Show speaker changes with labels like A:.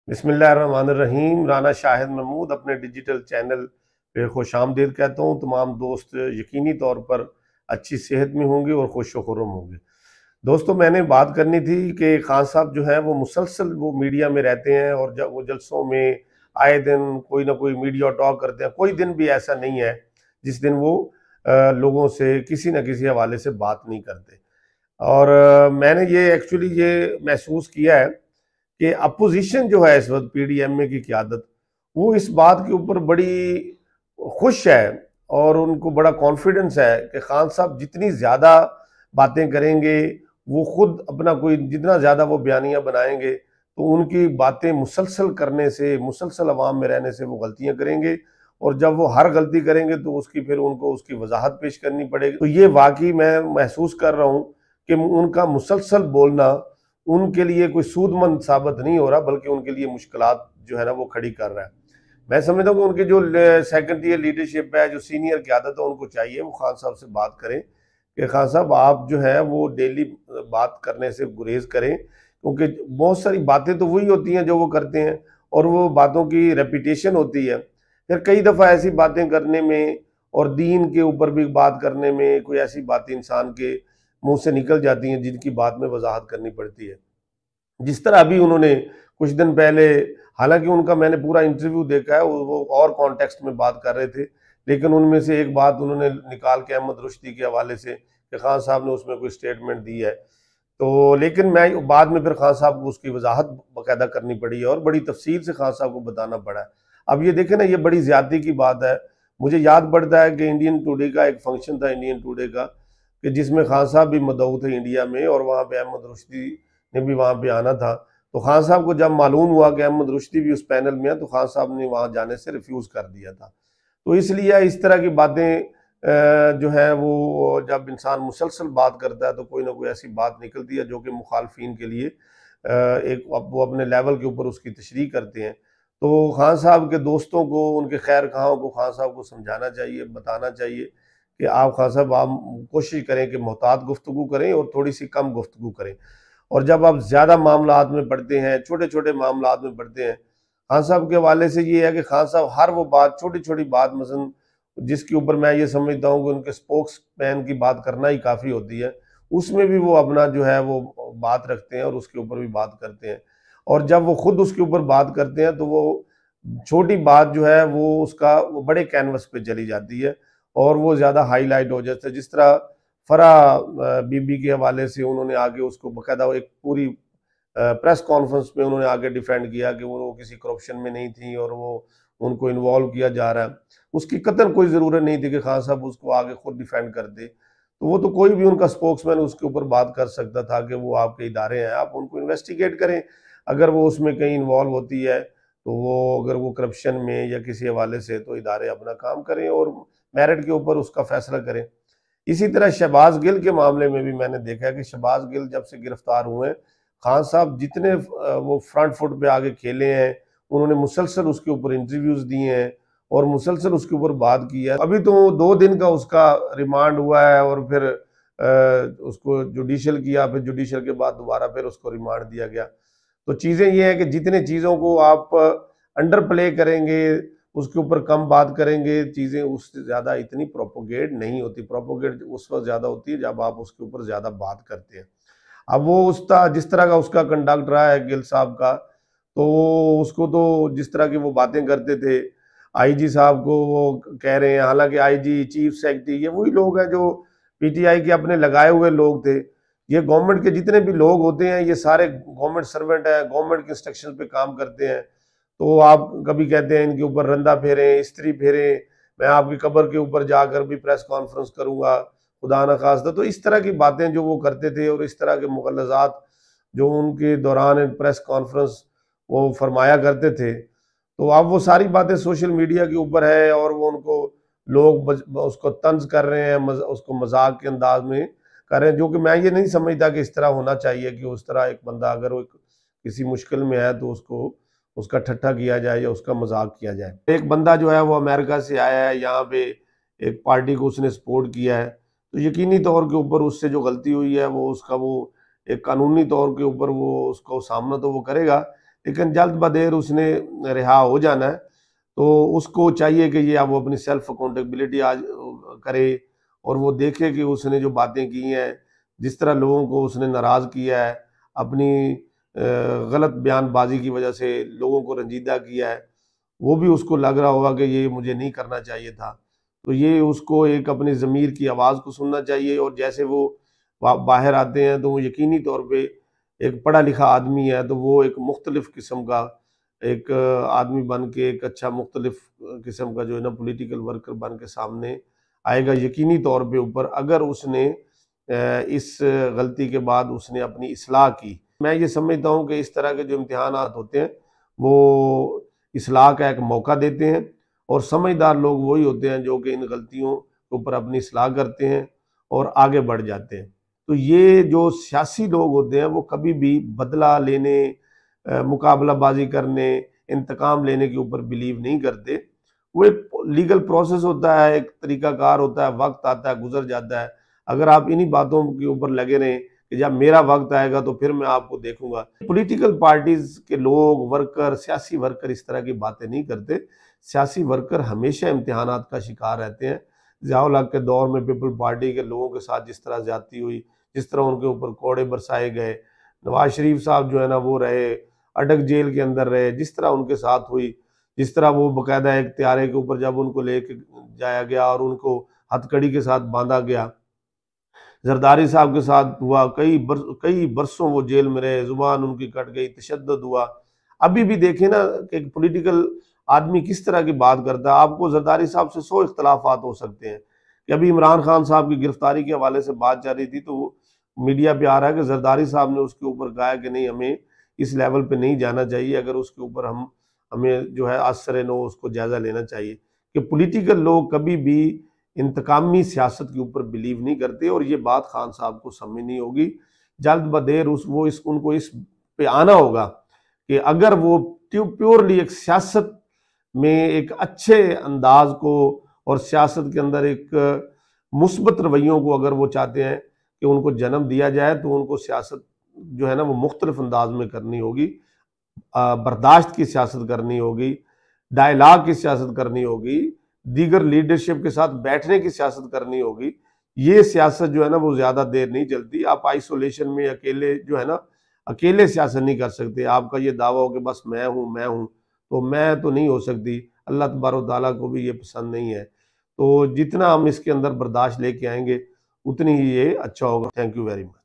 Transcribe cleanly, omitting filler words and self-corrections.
A: बिस्मिल्लाहिर्रहमानिर्रहीम। राना शाहिद महमूद अपने digital channel पे खुशामदीद कहता हूँ। तमाम दोस्त यकीनी तौर पर अच्छी सेहत में होंगे और खुश खुर्रम होंगे। दोस्तों, मैंने बात करनी थी कि खान साहब जो हैं वो मुसलसल वो मीडिया में रहते हैं और जब वो जलसों में आए दिन कोई ना कोई मीडिया टॉक करते हैं। कोई दिन भी ऐसा नहीं है जिस दिन वो लोगों से किसी न किसी हवाले से बात नहीं करते। और मैंने ये एक्चुअली ये महसूस किया है कि अपोजिशन जो है इस वक्त पीडीएमए की क़यादत, वो इस बात के ऊपर बड़ी खुश है और उनको बड़ा कॉन्फिडेंस है कि खान साहब जितनी ज़्यादा बातें करेंगे, वो खुद अपना कोई जितना ज़्यादा वो बयानियाँ बनाएंगे, तो उनकी बातें मुसलसल करने से, मुसलसल अवाम में रहने से वो गलतियाँ करेंगे और जब वो हर गलती करेंगे तो उसकी फिर उनको उसकी वजाहत पेश करनी पड़ेगी। तो ये वाकई मैं महसूस कर रहा हूँ कि उनका मुसलसल बोलना उनके लिए कोई सूदमंद साबित नहीं हो रहा, बल्कि उनके लिए मुश्किलात जो है ना वो खड़ी कर रहा है। मैं समझता हूँ कि उनकी जो सेकंड ईयर लीडरशिप है, जो सीनियर क़यादत है, उनको चाहिए वो खान साहब से बात करें कि खान साहब आप जो है वो डेली बात करने से गुरेज करें, क्योंकि बहुत सारी बातें तो वही होती हैं जो वो करते हैं और वो बातों की रेपिटेशन होती है। फिर कई दफ़ा ऐसी बातें करने में और दीन के ऊपर भी बात करने में कोई ऐसी बातें इंसान के मुंह से निकल जाती हैं जिनकी बाद में वजाहत करनी पड़ती है। जिस तरह अभी उन्होंने कुछ दिन पहले, हालांकि उनका मैंने पूरा इंटरव्यू देखा है, वो और कॉन्टेक्स्ट में बात कर रहे थे, लेकिन उनमें से एक बात उन्होंने निकाल के अहमद रुश्दी के हवाले से कि खान साहब ने उसमें कोई स्टेटमेंट दी है। तो लेकिन मैं बाद में फिर खान साहब को उसकी वजाहत बाकायदा करनी पड़ी है और बड़ी तफसील से खान साहब को बताना पड़ा है। अब ये देखें ना, ये बड़ी ज्यादती की बात है। मुझे याद पड़ता है कि इंडियन टुडे का एक फंक्शन था, इंडियन टुडे का, कि जिसमें खान साहब भी मदऊ थे इंडिया में और वहाँ पे अहमद रुश्दी ने भी वहाँ पे आना था। तो खान साहब को जब मालूम हुआ कि अहमद रुश्दी भी उस पैनल में है, तो खान साहब ने वहाँ जाने से रिफ्यूज़ कर दिया था। तो इसलिए इस तरह की बातें जो है वो जब इंसान मुसलसल बात करता है तो कोई ना कोई ऐसी बात निकलती है जो कि मुखालफिन के लिए एक वो अपने लेवल के ऊपर उसकी तशरीह करते हैं। तो खान साहब के दोस्तों को, उनके खैर खाओं को खान साहब को समझाना चाहिए, बताना चाहिए कि आप खान साहब आप कोशिश करें कि मोहतात गुफ्तगू करें और थोड़ी सी कम गुफ्तगू करें। और जब आप ज़्यादा मामलात में पढ़ते हैं, छोटे छोटे मामलात में पढ़ते हैं, खान साहब के हवाले से ये है कि खान साहब हर वो बात, छोटी छोटी बात, मसलन जिसके ऊपर मैं ये समझता हूँ कि उनके स्पोक्स मैन की बात करना ही काफ़ी होती है, उसमें भी वो अपना जो है वो बात रखते हैं और उसके ऊपर भी बात करते हैं। और जब वो खुद उसके ऊपर बात करते हैं तो वो छोटी बात जो है वो उसका वो बड़े कैनवस पे चली जाती है और वो ज़्यादा हाईलाइट हो जाता है। जिस तरह फरा बीबी के हवाले से उन्होंने आगे उसको बाकायदा एक पूरी प्रेस कॉन्फ्रेंस में उन्होंने आगे डिफेंड किया कि वो किसी करप्शन में नहीं थी और वो उनको इन्वॉल्व किया जा रहा है। उसकी कतई कोई ज़रूरत नहीं थी कि खान साहब उसको आगे खुद डिफेंड कर दे। तो वो तो कोई भी उनका स्पोक्समैन उसके ऊपर बात कर सकता था कि वो आपके इदारे हैं, आप उनको इन्वेस्टिगेट करें। अगर वो उसमें कहीं इन्वॉल्व होती है तो वो, अगर वो करप्शन में या किसी हवाले से, तो इदारे अपना काम करें और मेरिट के ऊपर उसका फैसला करें। इसी तरह शहबाज गिल के मामले में भी मैंने देखा है कि शहबाज गिल जब से गिरफ्तार हुए हैं, खान साहब जितने वो फ्रंट फुट पे आगे खेले हैं, उन्होंने मुसलसल उसके ऊपर इंटरव्यूज़ दिए हैं और मुसलसल उसके ऊपर बात की है। अभी तो 2 दिन का उसका रिमांड हुआ है और फिर उसको जुडिशल किया, फिर जुडिशल के बाद दोबारा फिर उसको रिमांड दिया गया। तो चीज़ें ये हैं कि जितने चीज़ों को आप अंडर प्ले करेंगे, उसके ऊपर कम बात करेंगे, चीज़ें उससे ज़्यादा इतनी प्रोपोगेट नहीं होती। प्रोपोगेट उस वक्त ज़्यादा होती है जब आप उसके ऊपर ज़्यादा बात करते हैं। अब वो उसका जिस तरह का उसका कंडक्ट रहा है गिल साहब का, तो उसको तो जिस तरह की वो बातें करते थे, आईजी साहब को वो कह रहे हैं, हालांकि आईजी, चीफ सेक्रेटरी, ये वही लोग हैं जो पीटीआई के अपने लगाए हुए लोग थे। ये गवर्नमेंट के जितने भी लोग होते हैं ये सारे गवर्नमेंट सर्वेंट हैं, गवर्नमेंट के इंस्ट्रक्शन पे काम करते हैं। तो आप कभी कहते हैं इनके ऊपर रंदा फेरें, इस्त्री फेरें, मैं आपकी कब्र के ऊपर जाकर भी प्रेस कॉन्फ्रेंस करूंगा, खुदा न खास्ता। तो इस तरह की बातें जो वो करते थे और इस तरह के मुग़ल्लज़ात जो उनके दौरान प्रेस कॉन्फ्रेंस वो फरमाया करते थे, तो अब वो सारी बातें सोशल मीडिया के ऊपर है और वो उनको लोग उसको तंज कर रहे हैं, उसको मजाक के अंदाज में कर रहे हैं, जो कि मैं ये नहीं समझता कि इस तरह होना चाहिए कि उस तरह एक बंदा अगर वो किसी मुश्किल में है तो उसको उसका ठट्ठा किया जाए या उसका मजाक किया जाए। एक बंदा जो है वो अमेरिका से आया है, यहाँ पे एक पार्टी को उसने सपोर्ट किया है, तो यकीनी तौर के ऊपर उससे जो गलती हुई है वो उसका वो एक कानूनी तौर के ऊपर वो उसका सामना तो वो करेगा, लेकिन जल्द बदेर उसने रिहा हो जाना है। तो उसको चाहिए कि ये अब वो अपनी सेल्फ अकाउंटेबिलिटी आज करे और वो देखे कि उसने जो बातें की हैं, जिस तरह लोगों को उसने नाराज़ किया है, अपनी गलत बयानबाजी की वजह से लोगों को रंजीदा किया है, वो भी उसको लग रहा होगा कि ये मुझे नहीं करना चाहिए था। तो ये उसको एक अपनी ज़मीर की आवाज़ को सुनना चाहिए और जैसे वो बाहर आते हैं तो वो यकीनी तौर पे एक पढ़ा लिखा आदमी है, तो वो एक मुख्तलिफ किस्म का एक आदमी बन के एक अच्छा मुख्तलिफ किस्म का जो है ना पॉलिटिकल वर्कर बन के सामने आएगा यकीनी तौर पे ऊपर, अगर उसने इस गलती के बाद उसने अपनी इस्लाह की। मैं ये समझता हूँ कि इस तरह के जो इम्तिहानात होते हैं वो इस्लाह का एक मौका देते हैं और समझदार लोग वही होते हैं जो कि इन गलतियों के ऊपर अपनी इस्लाह करते हैं और आगे बढ़ जाते हैं। तो ये जो सियासी लोग होते हैं वो कभी भी बदला लेने, मुकाबलाबाजी करने, इंतकाम लेने के ऊपर बिलीव नहीं करते। वो एक लीगल प्रोसेस होता है, एक तरीकाकार होता है, वक्त आता है, गुजर जाता है। अगर आप इन्हीं बातों के ऊपर लगे रहें कि जब मेरा वक्त आएगा तो फिर मैं आपको देखूंगा, पॉलिटिकल पार्टीज के लोग, वर्कर, सियासी वर्कर इस तरह की बातें नहीं करते। सियासी वर्कर हमेशा इम्तिहानात का शिकार रहते हैं। ज़ियाउल हक के दौर में पीपल पार्टी के लोगों के साथ जिस तरह ज्यादती हुई, जिस तरह उनके ऊपर कोड़े बरसाए गए, नवाज शरीफ साहब जो है ना वो रहे, अटक जेल के अंदर रहे, जिस तरह उनके साथ हुई, जिस तरह वो बाकायदा एक त्यारे के ऊपर जब उनको लेके जाया गया और उनको हथकड़ी के साथ बांधा गया, जरदारी साहब के साथ हुआ, कई बरसों वो जेल में रहे, जुबान उनकी कट गई, तशद्दुद हुआ। अभी भी देखें ना कि एक पॉलिटिकल आदमी किस तरह की बात करता है। आपको जरदारी साहब से 100 इख्तलाफात हो सकते हैं कि अभी इमरान खान साहब की गिरफ्तारी के हवाले से बात जा रही थी तो मीडिया पे आ रहा है कि जरदारी साहब ने उसके ऊपर कहा कि नहीं, हमें इस लेवल पे नहीं जाना चाहिए, अगर उसके ऊपर हमें जो है असर नो उसको जायज़ा लेना चाहिए। कि पॉलिटिकल लोग कभी भी इंतकामी सियासत के ऊपर बिलीव नहीं करते और ये बात खान साहब को समझनी होगी। जल्द बदेर उनको इस पे आना होगा कि अगर वो प्योरली एक सियासत में एक अच्छे अंदाज को और सियासत के अंदर एक मुस्बत रवैयों को अगर वो चाहते हैं कि उनको जन्म दिया जाए, तो उनको सियासत जो है ना वो मुख्तलिफ अंदाज में करनी होगी, बर्दाश्त की सियासत करनी होगी, डायलॉग की सियासत करनी होगी, दीगर लीडरशिप के साथ बैठने की सियासत करनी होगी। ये सियासत जो है ना वो ज़्यादा देर नहीं चलती। आप आइसोलेशन में अकेले जो है ना, अकेले सियासत नहीं कर सकते। आपका ये दावा हो कि बस मैं हूँ, तो मैं तो नहीं हो सकती। अल्लाह तबारक व तआला को भी ये पसंद नहीं है। तो जितना हम इसके अंदर बर्दाश्त लेके आएंगे उतनी ही ये अच्छा होगा। Thank you very much.